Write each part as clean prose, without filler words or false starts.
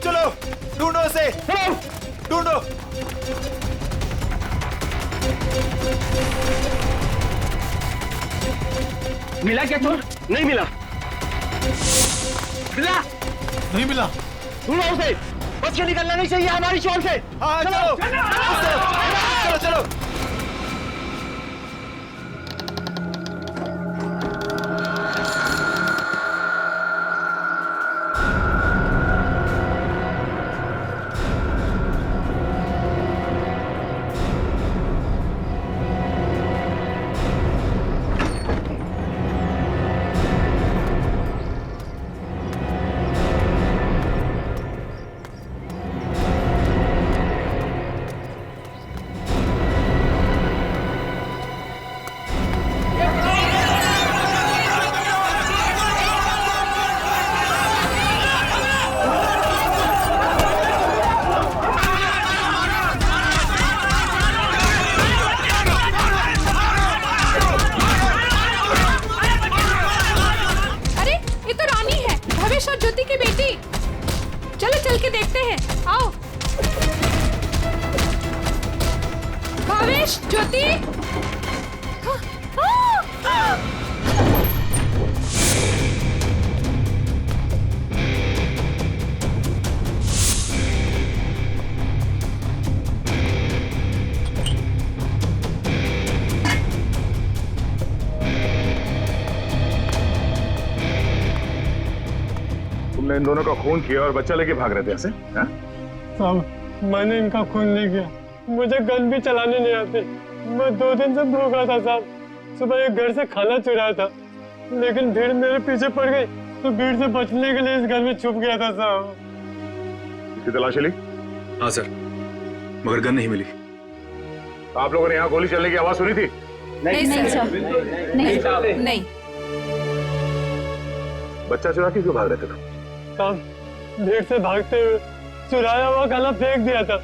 चलो ढूंढो उसे, ढूंढो। मिला क्या चोर? नहीं मिला। मिला? नहीं मिला। ढूंढो उसे, बच के निकलना नहीं चाहिए हमारी शॉल से। हाँ चलो चलो चलो। चल के देखते हैं, आओ। भावेश, ज्योति। तुमने इन दोनों का खून किया और बच्चा लेके भाग रहे थे ऐसे? साहब, मैंने इनका खून नहीं किया। मुझे गन भी चलाने नहीं आती। मैं 2 दिन से भूखा था साहब। सुबह एक घर से खाना चुराया था, लेकिन भीड़ मेरे पीछे पड़ गई तो भीड़ से बचने के लिए इस घर में छुप गया था साहब। इसकी तलाशी ली? हाँ सर, मगर गन नहीं मिली। आप लोगों ने यहाँ गोली चलने की आवाज सुनी थी? नहीं सर, नहीं। बच्चा चुरा के क्यों भाग रहे थे तुम? साहब, भीड़ से भागते हुए चुराया हुआ खाना फेंक दिया था।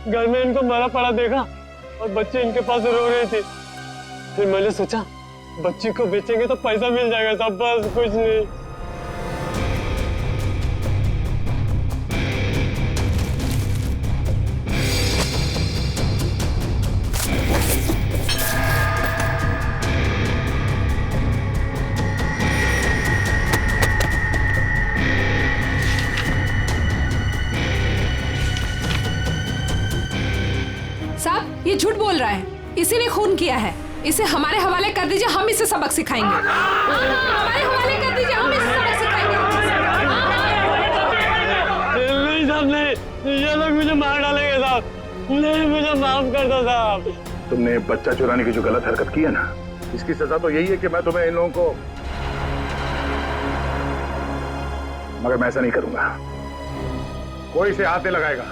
घर में इनको मरा पड़ा देखा और बच्ची इनके पास रो रही थी। फिर मैंने सोचा बच्ची को बेचेंगे तो पैसा मिल जाएगा साहब, बस कुछ नहीं। ये झूठ बोल रहा है, इसी ने खून किया है। इसे हमारे हवाले कर दीजिए, हम इसे सबक सिखाएंगे। हमारे हवाले कर दीजिए, हम इसे सबक सिखाएंगे। नहीं साहब, नहीं, ये लोग मुझे मार डालेंगे साहब। नहीं, मुझे माफ कर दो साहब। तुमने बच्चा चुराने की जो गलत हरकत की है ना, इसकी सजा तो यही है कि मैं तुम्हें इन लोगों को, मगर मैं ऐसा नहीं करूंगा। कोई इसे हाथ नहीं लगाएगा।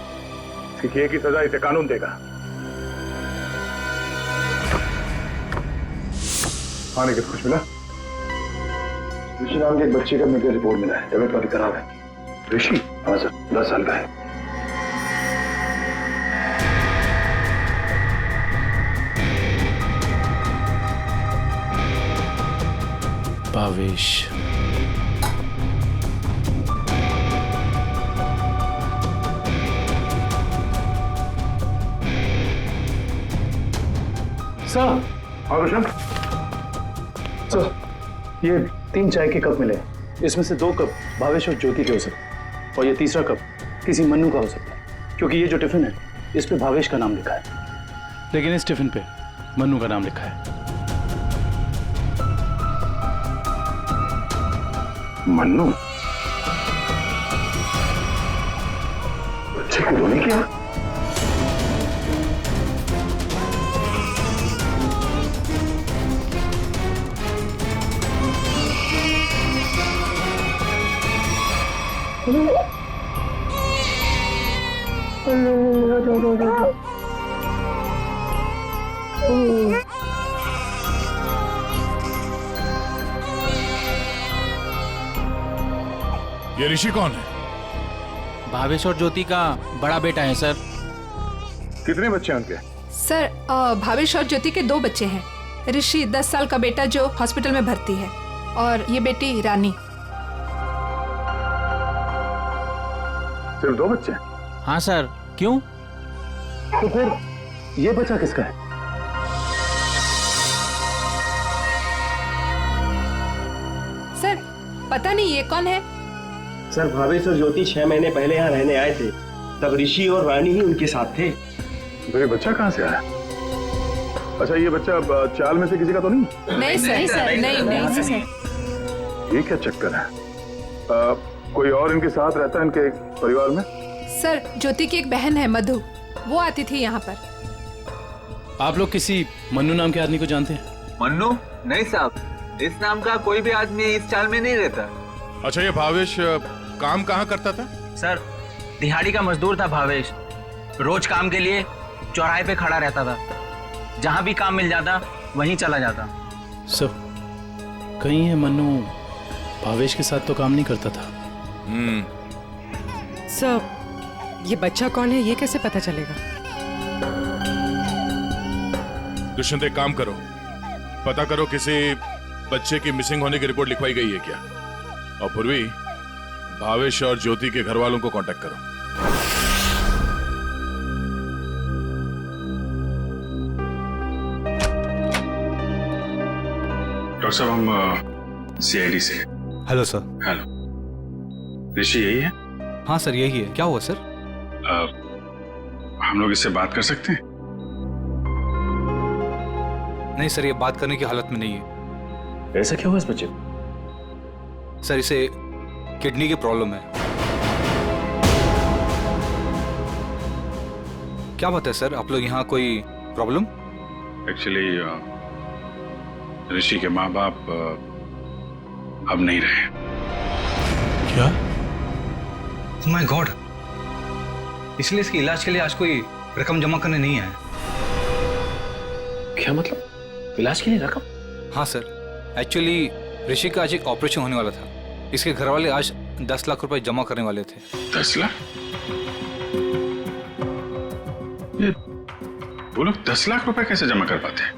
इसकी एक ही सजा इसे कानून देगा। आने के कुछ मिला? ऋषि नाम के एक बच्चे का मेडिकल रिपोर्ट मिला है, तबीयत काफी खराब है। ऋषि? हाँ सर, 10 साल का है। भावेश, सर। हाँ रोशन? सर, ये 3 चाय के कप मिले। इसमें से 2 कप भावेश और ज्योति के हो सकते हैं और ये तीसरा कप किसी मन्नू का हो सकता है, क्योंकि ये जो टिफिन है इस पे भावेश का नाम लिखा है, लेकिन इस टिफिन पे मन्नू का नाम लिखा है। मन्नू? बच्चे को रोने किया? ये ऋषि कौन है? भावेश और ज्योति का बड़ा बेटा है सर। कितने बच्चे हैं उनके? सर भावेश और ज्योति के 2 बच्चे हैं। ऋषि 10 साल का बेटा जो हॉस्पिटल में भर्ती है, और ये बेटी रानी। सिर्फ 2 बच्चे? हाँ सर। क्यों? तो फिर ये बच्चा किसका है? सर पता नहीं ये कौन है। सर भावेश और ज्योति 6 महीने पहले यहाँ रहने आए थे, तब ऋषि और रानी ही उनके साथ थे। तो ये बच्चा कहाँ से आया? अच्छा, ये बच्चा चाल में से किसी का तो नहीं? नहीं सर, नहीं सर। ये क्या चक्कर है? कोई और इनके साथ रहता है इनके परिवार में? सर ज्योति की एक बहन है मधु, वो आती थी यहाँ पर। आप लोग किसी मन्नू नाम के आदमी को जानते हैं? मन्नू? नहीं साहब, इस नाम का कोई भी आदमी इस चाल में नहीं रहता। अच्छा, ये भावेश काम कहाँ करता था? सर दिहाड़ी का मजदूर था भावेश। रोज काम के लिए चौराहे पे खड़ा रहता था, जहां भी काम मिल जाता वहीं चला जाता। सर कहीं है मन्नू भावेश के साथ तो काम नहीं करता था। सर ये बच्चा कौन है ये कैसे पता चलेगा? दुष्यंत, एक काम करो, पता करो किसी बच्चे की मिसिंग होने की रिपोर्ट लिखवाई गई है क्या, और पूर्वी भावेश और ज्योति के घर वालों को कांटेक्ट करो। डॉक्टर साहब, हम सीआईडी से। Hello sir. हेलो, ऋषि यही है? हाँ सर यही है। क्या हुआ सर? हम लोग इससे बात कर सकते हैं? नहीं सर, ये बात करने की हालत में नहीं है। ऐसा क्या हुआ इस बच्चे को? सर इसे किडनी की प्रॉब्लम है। क्या बात है सर, आप लोग यहाँ कोई प्रॉब्लम? एक्चुअली ऋषि के माँ बाप अब नहीं रहे। क्या? ओह माय गॉड, इसलिए इसके इलाज के लिए आज कोई रकम जमा करने नहीं आया। क्या मतलब? इलाज के लिए रकम? हाँ सर, एक्चुअली ऋषि का आज एक ऑपरेशन होने वाला था। इसके घर वाले आज 10 लाख रुपए जमा करने वाले थे। 10 लाख? ये वो लोग 10 लाख रुपए कैसे जमा कर पाते हैं?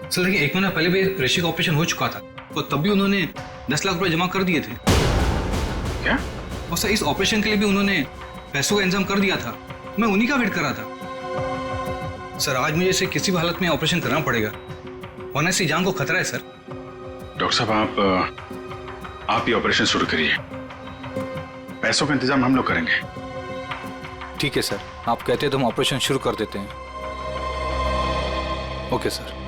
सर देखिए, 1 महीना पहले भी ऋषि का ऑपरेशन हो चुका था, तो तब भी उन्होंने 10 लाख रुपए जमा कर दिए थे। क्या? और सर इस ऑपरेशन के लिए भी उन्होंने पैसों का इंतजाम कर दिया था। मैं उन्हीं का वेट कर रहा था। सर आज मुझे इसे किसी भी हालत में ऑपरेशन करना पड़ेगा, वरना इसकी जान को खतरा है सर। डॉक्टर साहब, आप ही ऑपरेशन शुरू करिए, पैसों का इंतजाम हम लोग करेंगे। ठीक है सर, आप कहते हैं तो हम ऑपरेशन शुरू कर देते हैं। Okay sir.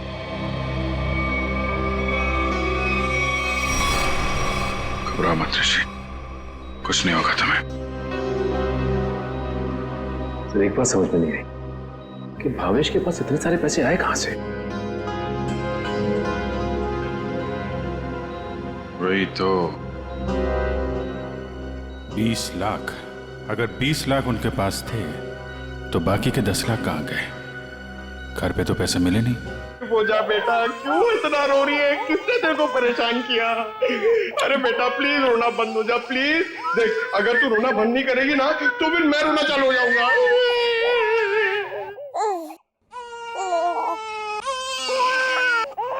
घबराओ मत ऋषि, कुछ नहीं होगा तुम्हें। सर एक बात समझ में नहीं आई कि भावेश के पास इतने सारे पैसे आए कहां से? वही तो। 20 लाख। अगर 20 लाख उनके पास थे तो बाकी के 10 लाख कहाँ गए? घर पे तो पैसे मिले नहीं। वो जा बेटा, क्यों इतना रो रही है? किसने तेरे को परेशान किया? अरे बेटा प्लीज रोना बंद हो जा, प्लीज। देख, अगर तू रोना बंद नहीं करेगी ना तो फिर मैं रोना चालू हो जाऊंगा।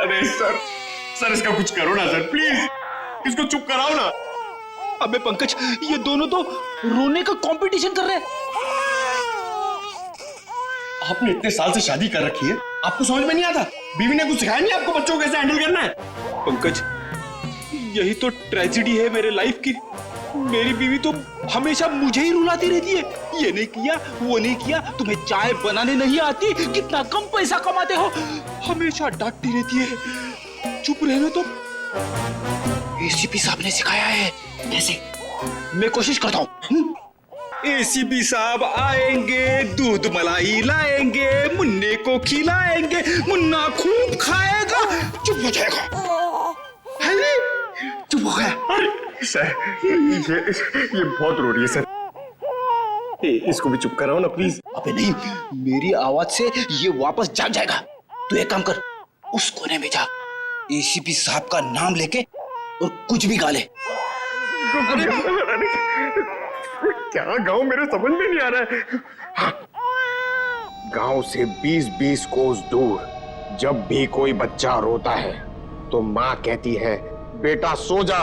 अरे सर इसका कुछ करो ना सर, प्लीज इसको चुप कराओ ना। अबे पंकज, ये दोनों तो रोने का कंपटीशन कर रहे हैं। आपने इतने साल से शादी कर रखी है, आपको समझ में नहीं आता? बीवी ने कुछ सिखाया नहीं आपको बच्चों को कैसे हैंडल करना है? पंकज, यही तो ट्रेजेडी है मेरे लाइफ की। मेरी बीवी तो हमेशा मुझे ही रुलाती रहती है, ये नहीं किया, वो नहीं किया, तुम्हें चाय बनाने नहीं आती, कितना कम पैसा कमाते हो, हमेशा डांटती रहती है। चुप रहना तो। एसीपी साहब ने सिखाया है कैसे। मैं कोशिश करता हूँ। एसीपी साहब आएंगे, दूध मलाई लाएंगे, मुन्ने को खिलाएंगे, मुन्ना खूब खाएगा, चुप हो जाएगा। चुप हो गया। सर ये बहुत रो रही है सर। इसको भी चुप कराओ ना प्लीज। अबे नहीं, मेरी आवाज से ये वापस जाग जाएगा। तू एक काम कर, उस कोने में जा, एसीपी साहब का नाम लेके और कुछ भी गा ले। क्या गाँव मेरे समझ में नहीं आ रहा है। हाँ। गांव से 20-20 कोस दूर जब भी कोई बच्चा रोता है तो माँ कहती है बेटा सो जा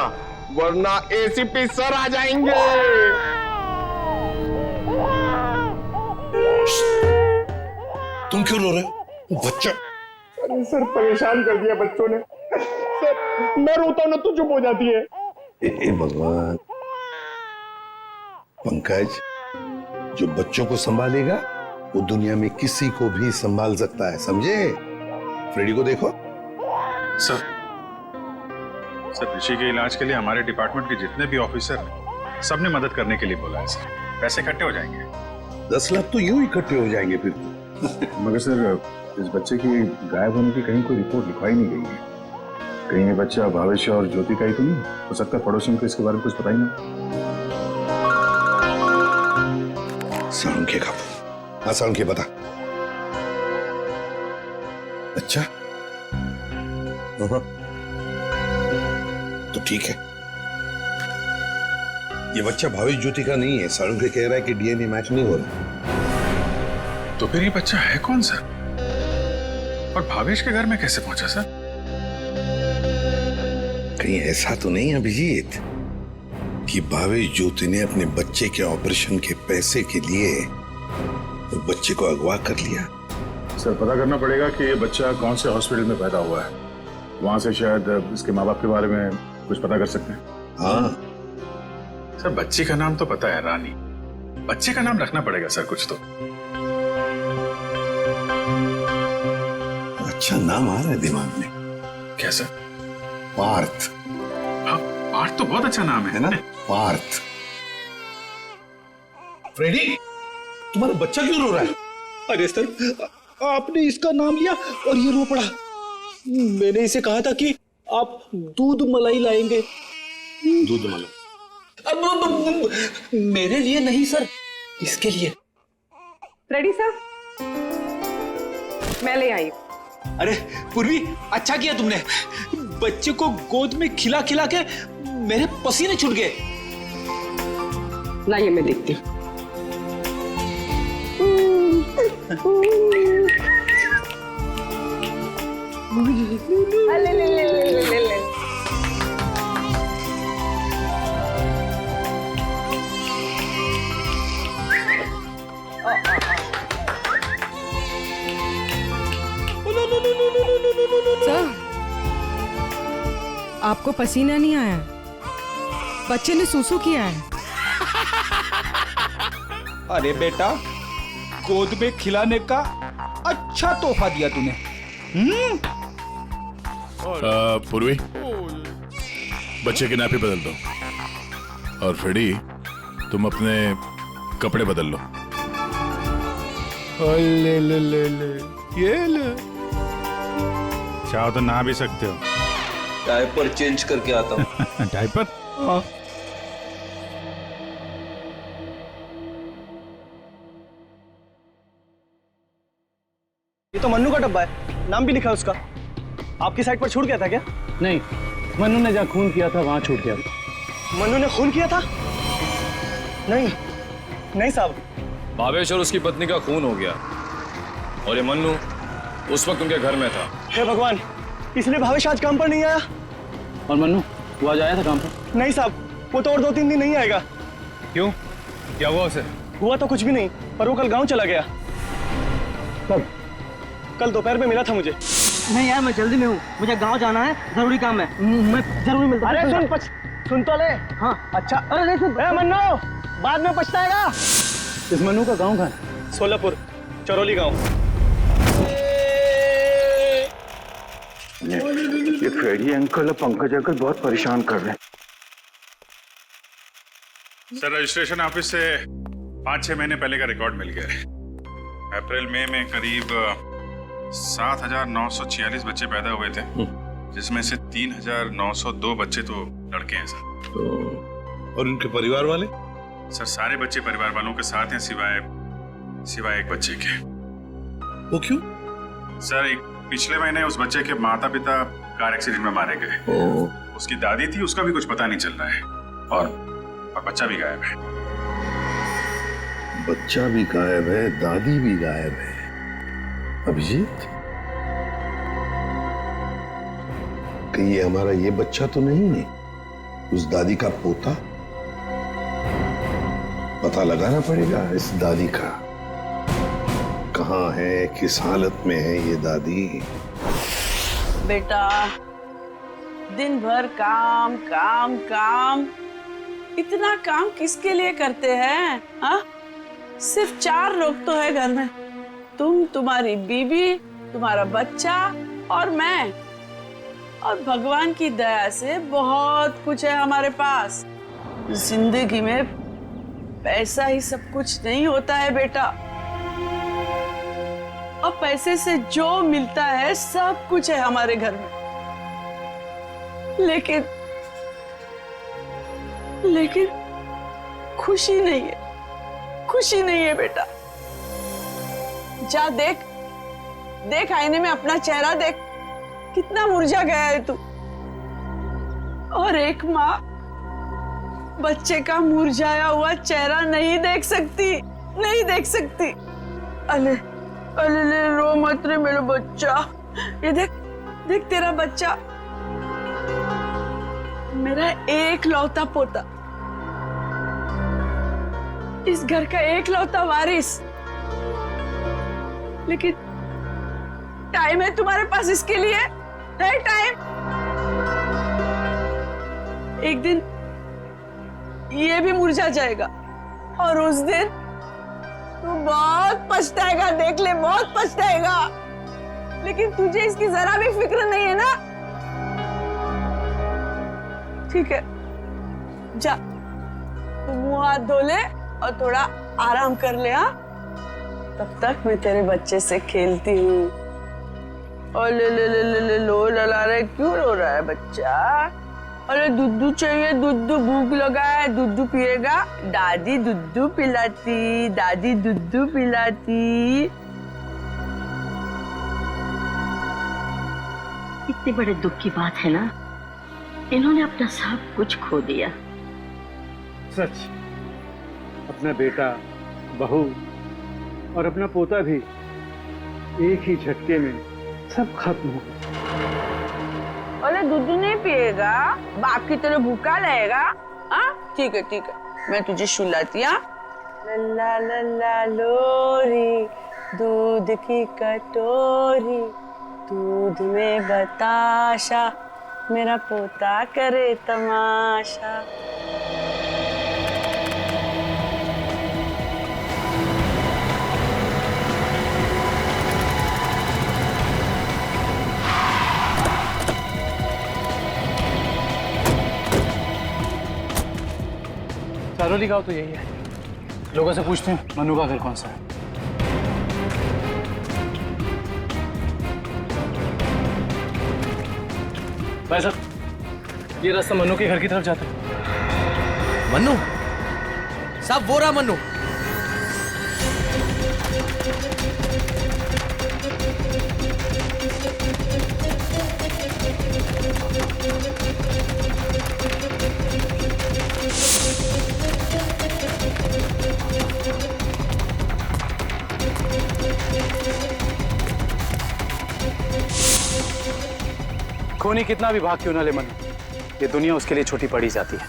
वरना एसीपी सर आ जाएंगे। तुम क्यों रो रहे हो? बच्चा। अरे सर परेशान कर दिया बच्चों ने। सर मैं रोता हूं ना तो चुप हो जाती है। हे भगवान। पंकज, जो बच्चों को संभालेगा वो दुनिया में किसी को भी संभाल सकता है, समझे? फ्रेडी को देखो। सर ऋषि के इलाज के लिए हमारे डिपार्टमेंट के जितने भी ऑफिसर हैं, सबने मदद करने के लिए बोला है सर। पैसे इकट्ठे हो जाएंगे। 10 लाख तो यूं इकट्ठे हो जाएंगे फिर। मगर सर इस बच्चे की गायब होने की कहीं कोई रिपोर्ट लिखवाई नहीं गई है। कहीं ये बच्चा भावेश और ज्योति का ही तो नहीं हो सकता? पड़ोसियों को इसके बारे में कुछ पता ही नहीं। सालुंखे का। हाँ सालुंखे बता। अच्छा तो ठीक है, ये बच्चा भावेश ज्योति का नहीं है। सालुंखे कह रहा है कि डीएनए मैच नहीं हो रहा। तो फिर ये बच्चा है कौन सर? और भावेश के घर में कैसे पहुंचा सर? कहीं ऐसा तो नहीं अभिजीत कि भावेश ज्योति ने अपने बच्चे के ऑपरेशन के पैसे के लिए वो बच्चे को अगवा कर लिया? सर पता करना पड़ेगा कि ये बच्चा कौन से हॉस्पिटल में पैदा हुआ है। वहां से शायद इसके माँ बाप के बारे में कुछ पता कर सकते हैं। हाँ सर बच्ची का नाम तो पता है, रानी। बच्चे का नाम रखना पड़ेगा सर कुछ तो। अच्छा नाम आ रहा है दिमाग में। क्या सर? पार्थ। हाँ, पार्थ तो बहुत अच्छा नाम है ना? पार्थ। फ्रेडी, तुम्हारा बच्चा क्यों रो रहा है? अरे सर, आपने इसका नाम लिया और ये रो पड़ा। मैंने इसे कहा था कि आप दूध मलाई लाएंगे। दूध मलाई? अब मेरे लिए नहीं सर, इसके लिए। रेडी सर, मैं ले आई। अरे पूर्वी, अच्छा किया तुमने। बच्चे को गोद में खिला खिला के मेरे पसीने छूट गए। लाइए मैं देखती हूँ। ले ले ले ले ले ले। सर, आपको पसीना नहीं आया? बच्चे ने सूसू किया है। अरे बेटा, गोद में खिलाने का अच्छा तोहफा दिया तूने। पूर्वी, बच्चे की नापी बदल दो। और फ्रेडी, तुम अपने कपड़े बदल लो। ले ले ले ले, ये ले। चाहो तो नहा भी सकते हो। डायपर चेंज करके आता हूँ। डायपर? हाँ। ये तो मन्नू का डब्बा है, नाम भी लिखा है उसका। आपकी साइड पर छूट गया था क्या? नहीं, मन्नू ने जहाँ खून किया था वहां छूट गया। मन्नू ने खून किया था? नहीं नहीं साहब। भावेश और उसकी पत्नी का खून हो गया और ये मन्नू उस वक्त उनके घर में था। हे भगवान, इसलिए भावेश आज काम पर नहीं आया। और मन्नू वो आज आया था काम पर? नहीं साहब, वो तो और 2-3 दिन नहीं आएगा। क्यों? क्या हुआ उसे? हुआ तो कुछ भी नहीं, पर वो कल गांव चला गया। कब? कल दोपहर में मिला था मुझे। नहीं यार, मैं जल्दी में हूँ, मुझे गांव जाना है, जरूरी काम है। मैं जरूर मिलता हूँ। अरे सुन तो ले। हाँ अच्छा। अरे नहीं सुन। मन्नू, बाद में पछताएगा। इस मन्नू का गांव कहाँ है? सोलापुर, चरौली गांव। ये फ्रेडी अंकल और पंकज अंकल बहुत परेशान कर रहे हैं। सर रजिस्ट्रेशन ऑफिस से 5-6 महीने पहले का रिकॉर्ड मिल गया है। अप्रैल मई में करीब 7,946 बच्चे पैदा हुए थे, जिसमें से 3,902 बच्चे तो लड़के हैं सर। तो और उनके परिवार वाले? सर सारे बच्चे परिवार वालों के साथ हैं सिवाय एक बच्चे के। वो क्यों? सर एक पिछले महीने उस बच्चे के माता पिता कार एक्सीडेंट में मारे गए। उसकी दादी थी, उसका भी कुछ पता नहीं चल रहा है, और बच्चा भी गायब है। बच्चा भी गायब है, दादी भी गायब है। अभिजीत, कहीं ये हमारा ये बच्चा तो नहीं है, उस दादी का पोता? पता लगाना पड़ेगा इस दादी का, कहाँ है, किस हालत में है ये दादी। बेटा दिन भर काम काम काम, इतना काम किसके लिए करते हैं? हाँ, सिर्फ 4 लोग तो है घर में, तुम, तुम्हारी बीवी, तुम्हारा बच्चा और मैं। और भगवान की दया से बहुत कुछ है हमारे पास। जिंदगी में पैसा ही सब कुछ नहीं होता है बेटा, और पैसे से जो मिलता है सब कुछ है हमारे घर में। लेकिन खुशी नहीं है, खुशी नहीं है बेटा। जा देख आईने में अपना चेहरा देख, कितना मुरझा गया है तू। और एक माँ बच्चे का मुरझाया हुआ चेहरा नहीं देख सकती। अले रो मत रे मेरा बच्चा। ये देख तेरा बच्चा, मेरा एक लौता पोता, इस घर का एक लौता वारिस। लेकिन टाइम है तुम्हारे पास इसके लिए? है टाइम? एक दिन ये भी मुरझा जाएगा, और उस दिन तू बहुत पछताएगा, देख ले, बहुत पछताएगा। लेकिन तुझे इसकी जरा भी फिक्र नहीं है ना? ठीक है, जा तू मुंह हाथ धो ले और थोड़ा आराम कर ले। हाँ, तब तक मैं तेरे बच्चे से खेलती हूँ। और ले लो लला रहा है, क्यों रो रहा है बच्चा? अरे दूध चाहिए, दूध, भूख लगा है, दूध पिएगा? दादी दूध पिलाती, दादी दूध पिलाती। इतने बड़े दुख की बात है ना, इन्होंने अपना सब कुछ खो दिया। सच, अपना बेटा, बहू और अपना पोता भी एक ही झटके में सब खत्म हो गया। अरे दूध नहीं पिएगा? बाप की तरह भूखा रहेगा? हाँ ठीक है, मैं तुझे सुलाती। हाँ, लल्ला लल्ला लोरी, दूध की कटोरी, दूध में बताशा, मेरा पोता करे तमाशा। सारोली गांव तो यही है। लोगों से पूछते हैं मनु का घर कौन सा है। भाई साहब, ये रास्ता मनु के घर की तरफ जाता है। मनु साहब, वो रहा मनु। खूनी कितना भी भाग क्यों ना ले मनु, ये दुनिया उसके लिए छोटी पड़ी जाती है।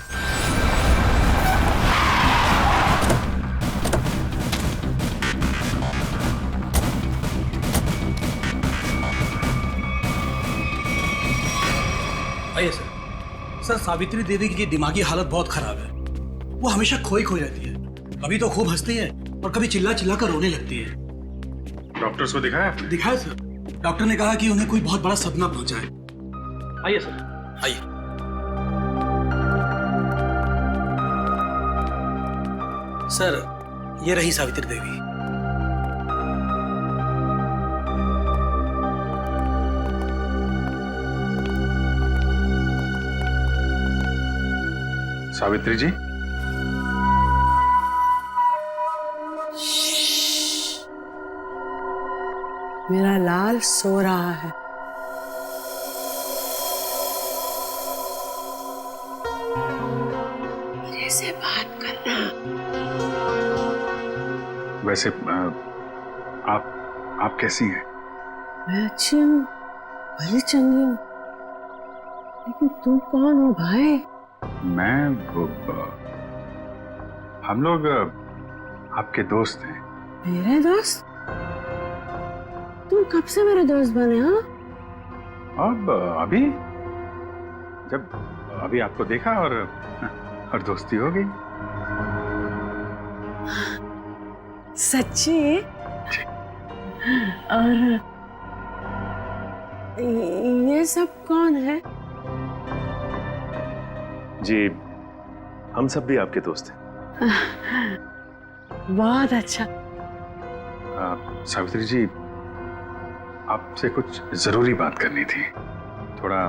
आइए सर, सावित्री देवी की दिमागी हालत बहुत खराब है। वो हमेशा खोई रहती है, कभी तो खूब हंसती है और कभी चिल्ला कर रोने लगती है। डॉक्टर्स को दिखाया आपने? दिखाया सर, डॉक्टर ने कहा कि उन्हें कोई बहुत बड़ा सदमा पहुंचा है। आइए सर, आइए। सर, ये रही सावित्री देवी। सावित्री जी, मेरा लाल सो रहा है। मेरे से बात करना। वैसे आप कैसी हैं? मैं अच्छी हूँ, भली चंगी हूँ, लेकिन तुम कौन हो भाई? हम लोग आपके दोस्त हैं। मेरे दोस्त? तुम कब से मेरे दोस्त बने? हाँ, अब अभी आपको देखा और दोस्ती हो गई। सच्ची? और ये सब कौन है? जी, हम सब भी आपके दोस्त हैं। बहुत अच्छा। सावित्री जी, आपसे कुछ जरूरी बात करनी थी। थोड़ा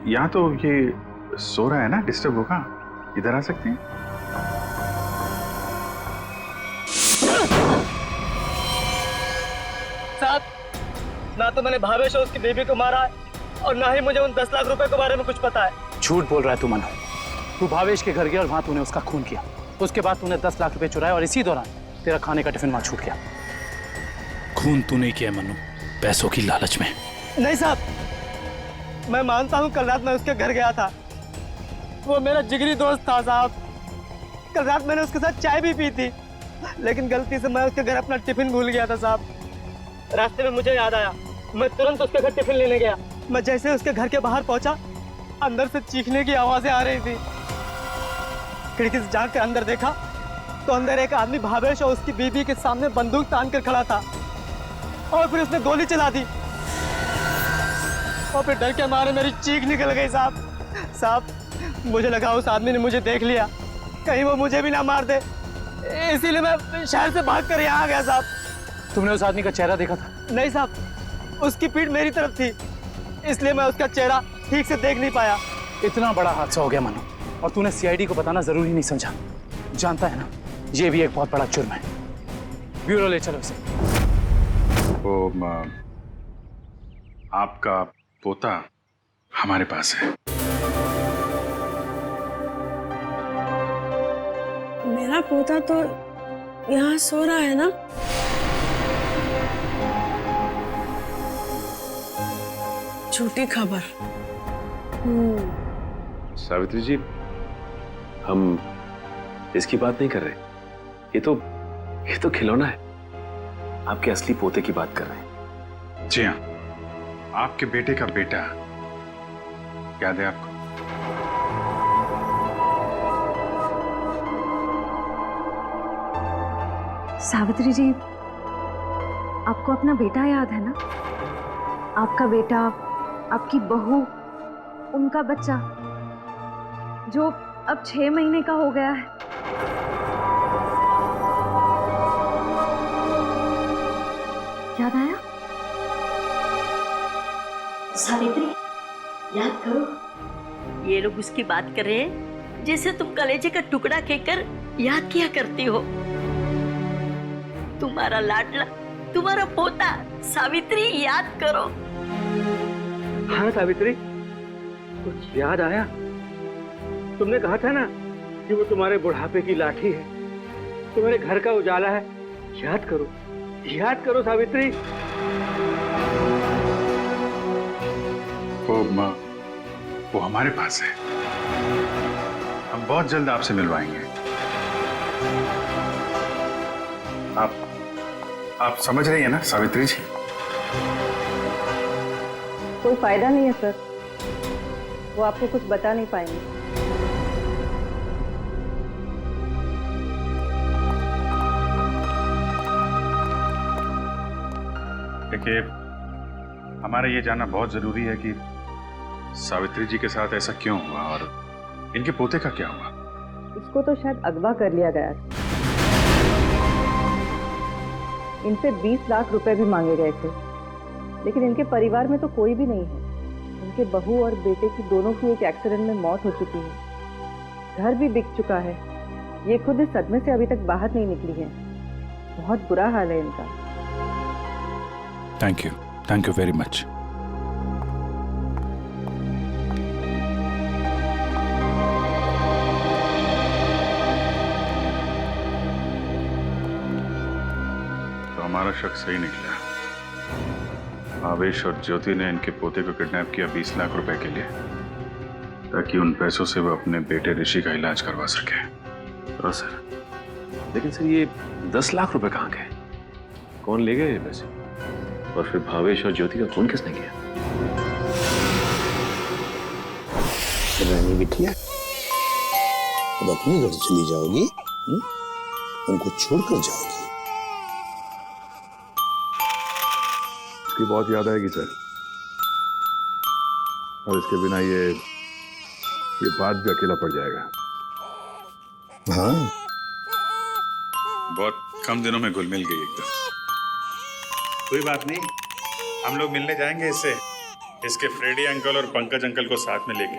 यहाँ तो ये सो रहा है ना, डिस्टर्ब होगा, इधर आ सकते हैं? साहब, ना तो मैंने भावेश और उसकी बेबी को मारा है और ना ही मुझे उन 10 लाख रुपए के बारे में कुछ पता है। झूठ बोल रहा है तू मनु। तू भावेश के घर गया और वहां तूने उसका खून किया। उसके बाद तूने 10 लाख रुपए चुराए और इसी दौरान तेरा खाने का टिफिन वहां छूट गया। खून तू नहीं किया मनु, पैसों की लालच में। नहीं साहब, मैं मानता हूँ कल रात मैं उसके घर गया था। वो मेरा जिगरी दोस्त था साहब। कल रात मैंने उसके साथ चाय भी पी थी, लेकिन गलती से मैं उसके घर अपना टिफिन भूल गया था साहब। रास्ते में मुझे याद आया, मैं तुरंत उसके घर टिफिन लेने गया। मैं जैसे उसके घर के बाहर पहुंचा, अंदर से चीखने की आवाजें आ रही थी। खिड़की से झांक के अंदर देखा तो अंदर एक आदमी भावेश और उसकी बीवी के सामने बंदूक तान कर खड़ा था और फिर उसने गोली चला दी और फिर डर के मारे मेरी चीख निकल गई साहब। मुझे लगा उस आदमी ने मुझे देख लिया, कहीं वो मुझे भी ना मार दे, इसीलिए मैं शहर से भागकर यहाँ आ गया साहब। तुमने उस आदमी का चेहरा देखा था? नहीं साहब, उसकी पीठ मेरी तरफ थी, इसलिए मैं उसका चेहरा ठीक से देख नहीं पाया। इतना बड़ा हादसा हो गया मनु, और तूने सीआईडी को बताना जरूरी नहीं समझा। जानता है ना, ये भी एक बहुत बड़ा जुर्म है। ब्यूरो ले चलो इसे। आपका पोता हमारे पास है। मेरा पोता तो यहाँ सो रहा है ना? झूठी खबर। सावित्री जी, हम इसकी बात नहीं कर रहे। ये तो खिलौना है। आपके असली पोते की बात कर रहे हैं। जी हाँ, आपके बेटे का बेटा। याद है आपको? सावित्री जी, आपको अपना बेटा याद है ना? आपका बेटा, आपकी बहू, उनका बच्चा जो अब 6 महीने का हो गया है। याद आया? सावित्री, याद करो। ये लोग उसकी बात कर रहे हैं जैसे तुम कलेजे का टुकड़ा कहकर याद किया करती हो। तुम्हारा लाडला, तुम्हारा पोता। सावित्री, याद करो। हाँ सावित्री, कुछ याद आया? तुमने कहा था ना कि वो तुम्हारे बुढ़ापे की लाठी है, तुम्हारे घर का उजाला है। याद करो, याद करो सावित्री। वो हमारे पास है। हम बहुत जल्द आपसे मिलवाएंगे। आप समझ रही हैं ना सावित्री जी? कोई फायदा नहीं है सर, वो आपको कुछ बता नहीं पाएंगे। देखिए, हमारा ये जानना बहुत जरूरी है कि सावित्री जी के साथ ऐसा क्यों हुआ और इनके पोते का क्या हुआ। उसको तो शायद अगवा कर लिया गया। इनसे 20 लाख रुपए भी मांगे गए थे, लेकिन इनके परिवार में तो कोई भी नहीं है। इनके बहू और बेटे की दोनों की एक एक्सीडेंट में मौत हो चुकी है। घर भी बिक चुका है। ये खुद इस सदमे से अभी तक बाहर नहीं निकली है। बहुत बुरा हाल है इनका। Thank you very much. तो हमारा शक सही निकला। आवेश और ज्योति ने इनके पोते को किडनैप किया 20 लाख रुपए के लिए, ताकि उन पैसों से वो अपने बेटे ऋषि का इलाज करवा सके। हाँ सर, लेकिन सर ये 10 लाख रुपए कहाँ गए? कौन ले गए ये पैसे? और फिर भावेश और ज्योति का खून किसने किया? रानी बिटिया, अब अपने घर चली जाओगी? उनको छोड़कर जाओगी? इसकी बहुत याद आएगी सर, और इसके बिना ये बात भी अकेला पड़ जाएगा। हाँ, बहुत कम दिनों में घुल मिल गई एकदम। कोई बात नहीं, हम लोग मिलने जाएंगे इससे, इसके फ्रेडी अंकल और पंकज अंकल को साथ में लेके।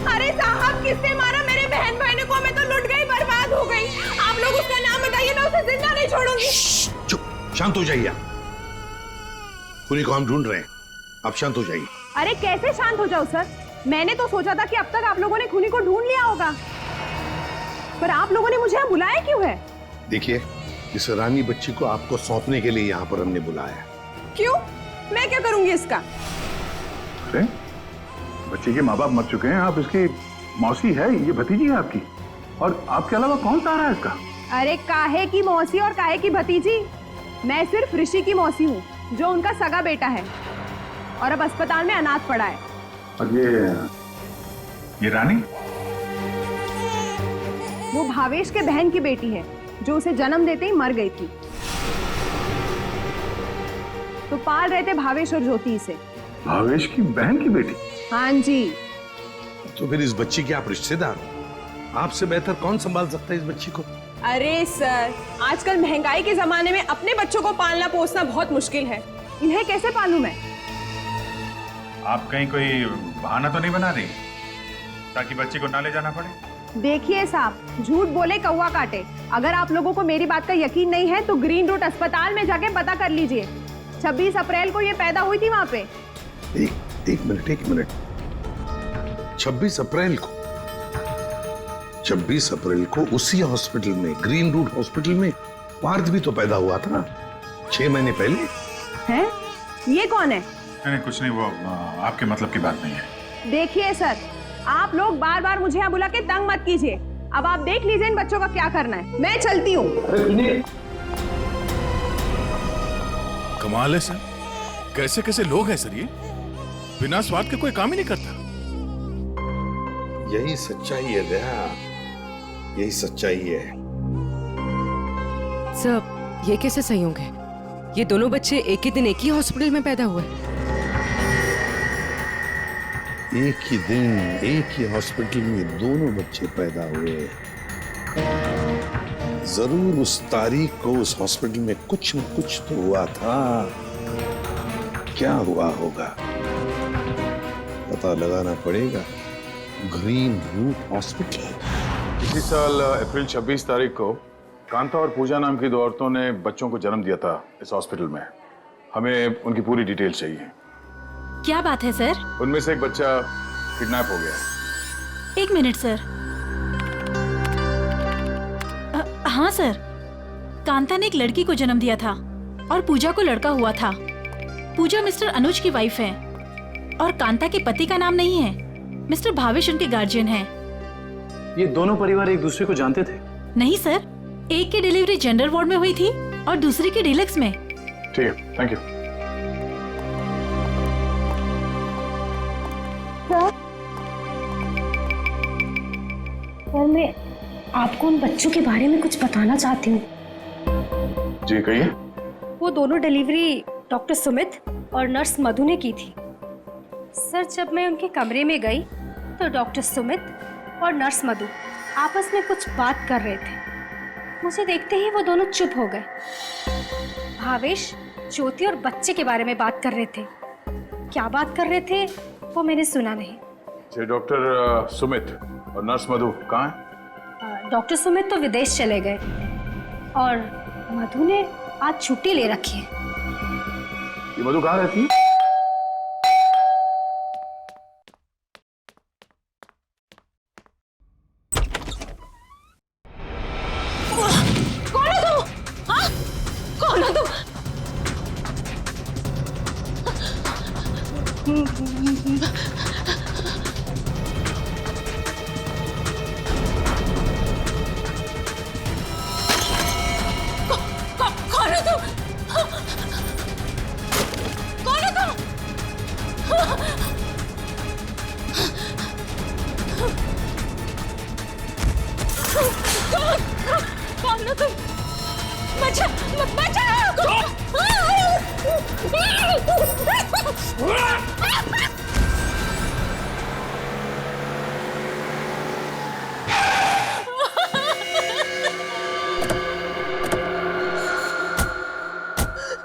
अरे साहब, किसने मारा मेरे बहन भाई को? मैं तो लुट गई, बर्बाद हो गई। आप लोग उसका नाम बताइए, मैं उसे जिंदा नहीं छोड़ूंगी। चुप, शांत हो जाइए। खूनी को हम ढूंढ रहे हैं, आप शांत हो जाइए। अरे कैसे शांत हो जाओ सर? मैंने तो सोचा था कि अब तक आप लोगों ने खूनी को ढूंढ लिया होगा, पर आप लोगों ने मुझे यहाँ बुलाया क्यों है? देखिए, इस रानी बच्ची को आपको सौंपने के लिए यहाँ पर हमने बुलाया। क्यों? मैं क्या करूंगी इसका? अरे बच्चे के माँ बाप मर चुके हैं, आप इसकी मौसी है, ये भतीजी है आपकी, और आपके अलावा कौन सा आ रहा है इसका? अरे काहे की मौसी और काहे की भतीजी? मैं सिर्फ ऋषि की मौसी हूँ, जो उनका सगा बेटा है और अब अस्पताल में अनाथ पड़ा है। और ये रानी? वो भावेश के बहन की बेटी है, जो उसे जन्म देते ही मर गई थी। तो पाल रहे थे भावेश और ज्योति से। भावेश की बहन की बेटी? हाँ जी। तो फिर इस बच्ची के आप रिश्तेदार हो, आपसे बेहतर कौन संभाल सकता है इस बच्ची को? अरे सर, आजकल महंगाई के जमाने में अपने बच्चों को पालना पोसना बहुत मुश्किल है। इन्हें कैसे पालूं मैं? आप कहीं कोई बहाना तो नहीं बना रही ताकि बच्ची को ना ले जाना पड़े? देखिए साहब, झूठ बोले कौवा काटे। अगर आप लोगों को मेरी बात का यकीन नहीं है तो ग्रीन रूट अस्पताल में जाके पता कर लीजिए। 26 अप्रैल को ये पैदा हुई थी वहाँ पे। एक मिनट। 26 अप्रैल को उसी हॉस्पिटल में, ग्रीन रूट हॉस्पिटल में पार्थ भी तो पैदा हुआ था 6 महीने पहले। हैं? ये कौन है? नहीं कुछ नहीं, वो आपके मतलब की बात नहीं है। देखिए सर, आप लोग बार बार मुझे यहाँ बुला के तंग मत कीजिए। अब आप देख लीजिए इन बच्चों का क्या करना है। मैं चलती हूँ। कमाल है सर, कैसे कैसे लोग हैं सर, ये बिना स्वार्थ के कोई काम ही नहीं करता। यही सच्चाई है दया, यही सच्चाई है। सर ये कैसे संयोग है? ये दोनों बच्चे एक ही दिन एक ही हॉस्पिटल में पैदा हुए? एक ही दिन एक ही हॉस्पिटल में दोनों बच्चे पैदा हुए। जरूर उस तारीख को उस हॉस्पिटल में कुछ न कुछ तो हुआ था। क्या हुआ होगा पता लगाना पड़ेगा। Green route hospital. इसी साल अप्रैल 26 तारीख को कांता और पूजा नाम की 2 औरतों ने बच्चों को जन्म दिया था इस हॉस्पिटल में। हमें उनकी पूरी डिटेल चाहिए। क्या बात है सर? उनमें से एक बच्चा किडनैप हो गया। 1 मिनट सर। हाँ सर, कांता ने एक लड़की को जन्म दिया था और पूजा को लड़का हुआ था। पूजा मिस्टर अनुज की वाइफ है और कांता के पति का नाम नहीं है। मिस्टर भावेश उनके गार्जियन हैं। ये दोनों परिवार एक दूसरे को जानते थे? नहीं सर, एक की डिलीवरी जनरल वार्ड में हुई थी और दूसरी की डीलक्स में। ठीक है, थैंक यू। सर, मैं आपको उन बच्चों के बारे में कुछ बताना चाहती हूँ। जी कहिए। वो दोनों डिलीवरी डॉक्टर सुमित और नर्स मधु ने की थी। सर, जब मैं उनके कमरे में गई तो डॉक्टर सुमित और नर्स मधु आपस में कुछ बात कर रहे थे। मुझे देखते ही वो दोनों चुप हो गए। भावेश, ज्योति और बच्चे के बारे में बात कर रहे थे। क्या बात कर रहे थे वो मैंने सुना नहीं। डॉक्टर सुमित और नर्स मधु कहाँ हैं? डॉक्टर सुमित तो विदेश चले गए और मधु ने आज छुट्टी ले रखी है। ये मधु कहाँ रहती है? कौन हो तुम? हाँ? कौन हो तुम? कौन हो तुम? कौन हो तुम? कौन हो तुम? बचा,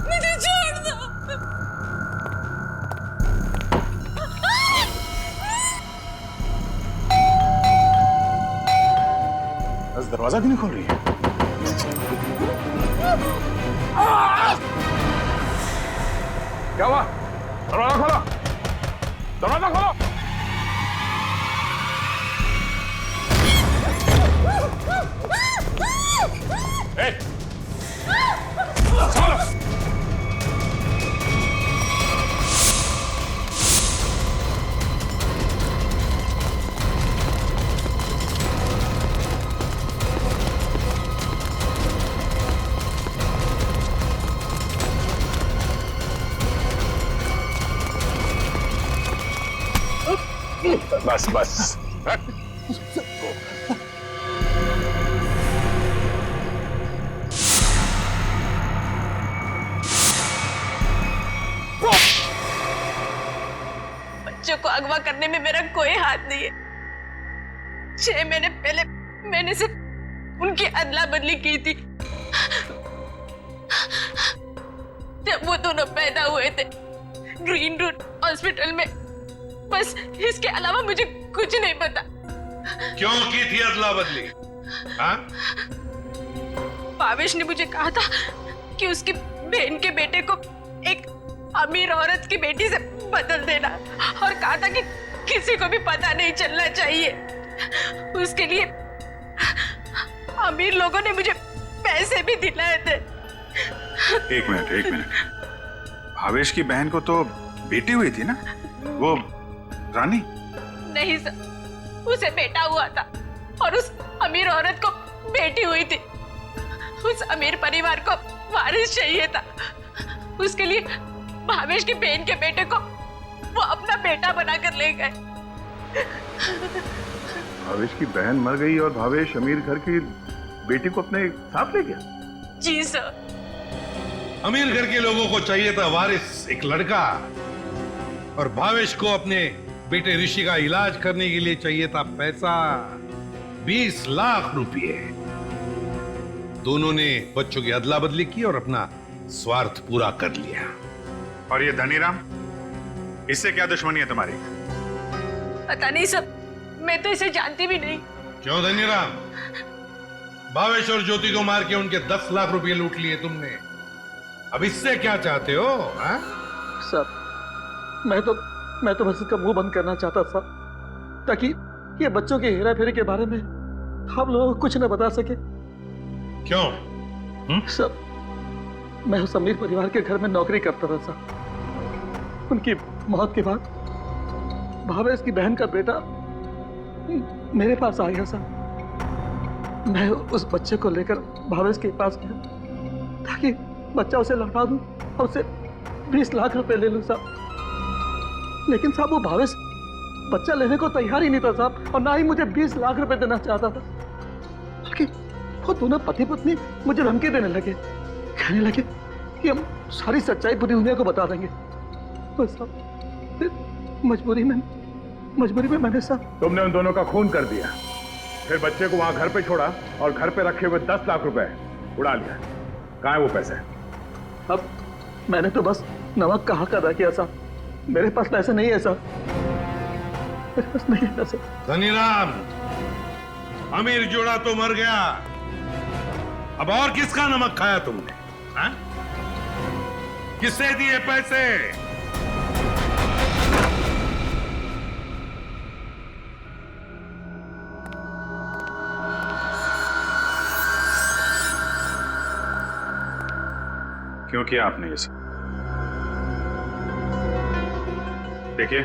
मुझे छोड़ दो। बस दरवाजा क्यों नहीं खोल रही है? क्या हुआ? दरवाजा खोलो! दरवाजा खोलो! ए! खोलो! बस बस बच्चों को अगवा करने में मेरा कोई हाथ नहीं है। 6 महीने पहले मैंने सिर्फ उनकी अदला बदली की थी। जब वो दोनों पैदा हुए थे ग्रीन रूट हॉस्पिटल में, बस इसके अलावा मुझे कुछ नहीं पता। क्यों की थी अदला बदली? हाँ? भावेश ने मुझे कहा था कि उसकी बहन के बेटे को एक अमीर औरत की बेटी से बदल देना, और कहा था कि किसी को भी पता नहीं चलना चाहिए। उसके लिए अमीर लोगों ने मुझे पैसे भी दिलाए थे। एक मिनट। भावेश की बहन को तो बेटी हुई थी ना, वो रानी? नहीं सर, उसे बेटा हुआ था और उस अमीर औरत को बेटी हुई थी। उस अमीर परिवार को वारिस चाहिए था। उसके लिए भावेश की बहन के बेटे को वो अपना बेटा बनाकर ले गए। भावेश की बहन मर गई और भावेश अमीर घर की बेटी को अपने साथ ले गया? जी सर। अमीर घर के लोगों को चाहिए था वारिस, एक लड़का, और भावेश को अपने बेटे ऋषि का इलाज करने के लिए चाहिए था पैसा, 20 लाख रुपए। दोनों ने बच्चों की अदला बदली की और अपना स्वार्थ पूरा कर लिया। और ये धनीराम, इससे क्या दुश्मनी है तुम्हारी? पता नहीं सर, मैं तो इसे जानती भी नहीं। क्यों धनीराम? भावेश और ज्योति को मार के उनके 10 लाख रुपए लूट लिए तुमने। अब इससे क्या चाहते हो? हा? सर, मैं तो बस इसका मुंह बंद करना चाहता था, ताकि ये बच्चों के हेरा फेरी के बारे में हम लोगों को कुछ न बता सके। क्यों? सर, मैं उस अमीर परिवार के घर में नौकरी करता था सर। उनकी मौत के बाद भावेश की बहन का बेटा मेरे पास आ गया सर। मैं उस बच्चे को लेकर भावेश के पास गया ताकि बच्चा उसे लौटा दूं और उसे 20 लाख रुपए ले लूं साहब। लेकिन साहब वो भावेश बच्चा लेने को तैयार ही नहीं था साहब, और ना ही मुझे 20 लाख रुपए देना चाहता था। बल्कि वो दोनों पति पत्नी मुझे धमकी देने लगे, कहने लगे कि हम सारी सच्चाई पूरी दुनिया को बता देंगे। तो साहब फिर मजबूरी में मैंने साहब। तुमने उन दोनों का खून कर दिया, फिर बच्चे को वहां घर पे छोड़ा और घर पे रखे हुए 10 लाख रुपए उड़ा लिया। कहाँ है वो पैसे? अब मैंने तो बस नमक का हक अदा किया साहब। मेरे पास पैसे नहीं है साहब, मेरे पास नहीं है पैसे। धनीराम, अमीर जोड़ा तो मर गया, अब और किसका नमक खाया तुमने? हाँ? किससे दिए पैसे? क्यों किया आपने ये सब? देखिए,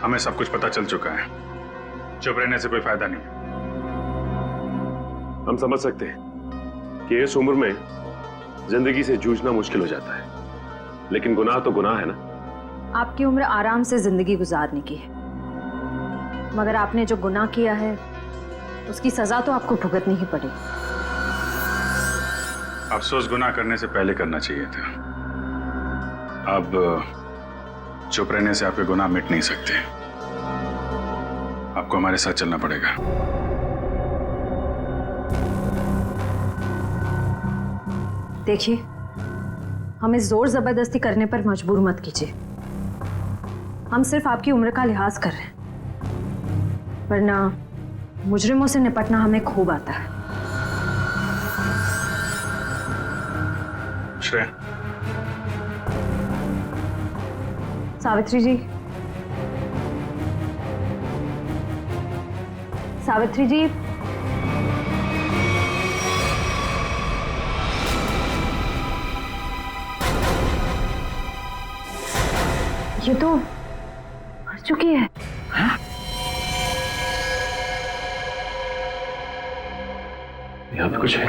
हमें सब कुछ पता चल चुका है। चुप रहने से कोई फायदा नहीं। हम समझ सकते हैं कि इस उम्र में जिंदगी से जूझना मुश्किल हो जाता है, लेकिन गुनाह तो गुनाह है ना। आपकी उम्र आराम से जिंदगी गुजारने की है, मगर आपने जो गुनाह किया है उसकी सजा तो आपको भुगतनी ही पड़ेगी। अफसोस गुनाह करने से पहले करना चाहिए था। अब चुप रहने से आपके गुनाह मिट नहीं सकते। आपको हमारे साथ चलना पड़ेगा। देखिए, हमें जोर जबरदस्ती करने पर मजबूर मत कीजिए। हम सिर्फ आपकी उम्र का लिहाज कर रहे हैं, वरना मुजरिमों से निपटना हमें खूब आता है। श्रेया, सावित्री जी, सावित्री जी, ये तो मर चुकी है। हाँ? यहाँ पे कुछ है।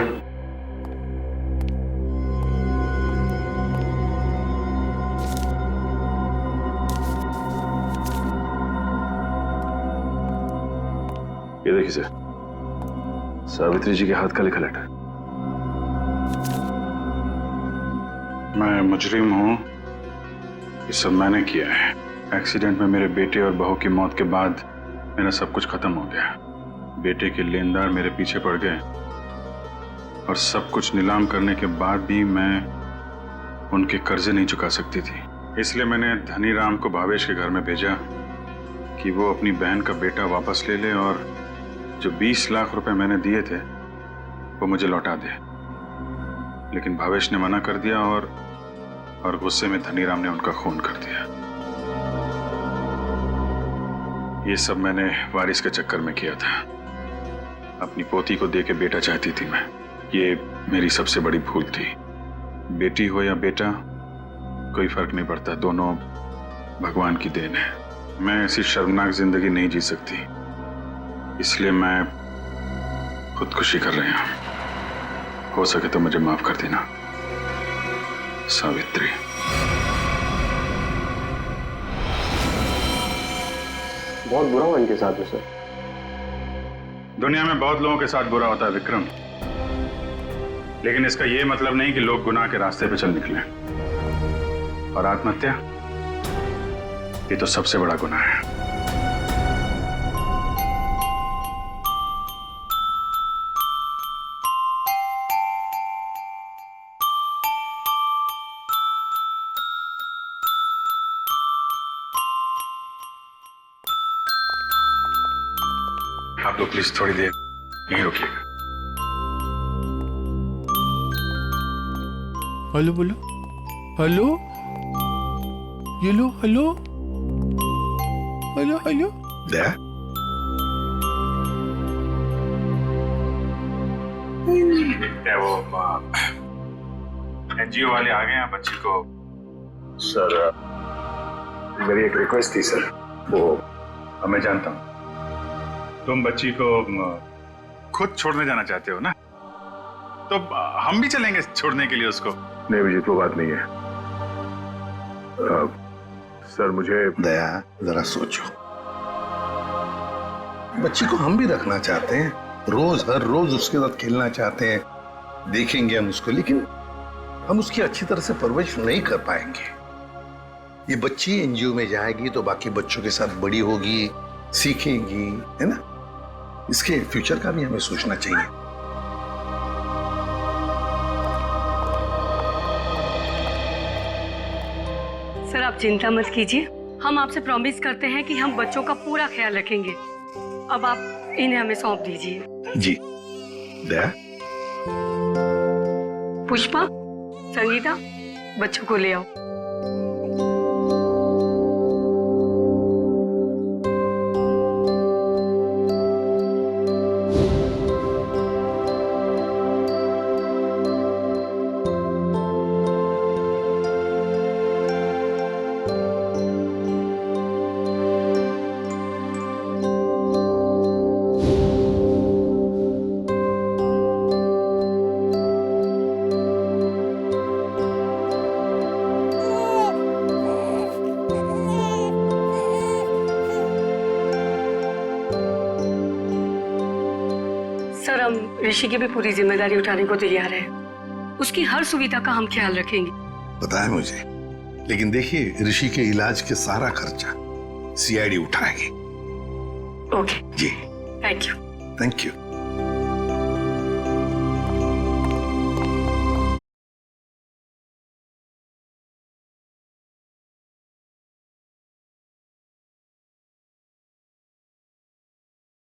ये देखिए सर, सावित्री जी के हाथ का लिखा लेटर। मैं मुजरिम हूं, ये सब मैंने किया है। एक्सीडेंट में मेरे बेटे और बहू की मौत के बाद मेरा सब कुछ खत्म हो गया। बेटे के लेनदार मेरे पीछे पड़ गए और सब कुछ नीलाम करने के बाद भी मैं उनके कर्जे नहीं चुका सकती थी। इसलिए मैंने धनी राम को भावेश के घर में भेजा कि वो अपनी बहन का बेटा वापस ले ले और जो 20 लाख रुपए मैंने दिए थे वो मुझे लौटा दे। लेकिन भावेश ने मना कर दिया और गुस्से में धनी राम ने उनका खून कर दिया। ये सब मैंने वारिस के चक्कर में किया था। अपनी पोती को दे के बेटा चाहती थी मैं। ये मेरी सबसे बड़ी भूल थी। बेटी हो या बेटा, कोई फर्क नहीं पड़ता, दोनों भगवान की देन है। मैं ऐसी शर्मनाक जिंदगी नहीं जी सकती, इसलिए मैं खुदकुशी कर रही हूं। हो सके तो मुझे माफ कर देना सावित्री। बहुत बुरा हुआ इनके साथ में सर। दुनिया में बहुत लोगों के साथ बुरा होता है विक्रम, लेकिन इसका यह मतलब नहीं कि लोग गुनाह के रास्ते पे चल निकले। और आत्महत्या, ये तो सबसे बड़ा गुनाह है। आप लोग प्लीज थोड़ी देर यहीं रुकिएगा। हेलो बोलो, हेलो, ये लो, हेलो, हेलो, हेलो। दया, क्या वो एनजीओ वाले आ गए हैं बच्ची को? सर, मेरी एक रिक्वेस्ट थी सर। वो मैं जानता हूँ, तुम बच्ची को खुद छोड़ने जाना चाहते हो ना, तो हम भी चलेंगे छोड़ने के लिए उसको। नहीं विजित, वो बात नहीं है। सर मुझे। दया, जरा सोचो, बच्ची को हम भी रखना चाहते हैं, रोज हर रोज उसके साथ खेलना चाहते हैं, देखेंगे हम उसको, लेकिन हम उसकी अच्छी तरह से परवरिश नहीं कर पाएंगे। ये बच्ची एनजीओ में जाएगी तो बाकी बच्चों के साथ बड़ी होगी, सीखेगी, है ना? इसके फ्यूचर का भी हमें सोचना चाहिए। सर आप चिंता मत कीजिए, हम आपसे प्रॉमिस करते हैं कि हम बच्चों का पूरा ख्याल रखेंगे। अब आप इन्हें हमें सौंप दीजिए। जी दया, पुष्पा, संगीता, बच्चों को ले आओ। सर, हम ऋषि की भी पूरी जिम्मेदारी उठाने को तैयार है। उसकी हर सुविधा का हम ख्याल रखेंगे। पता है मुझे, लेकिन देखिए ऋषि के इलाज के सारा खर्चा सीआईडी उठाएगी। Okay ji, thank you. Thank you.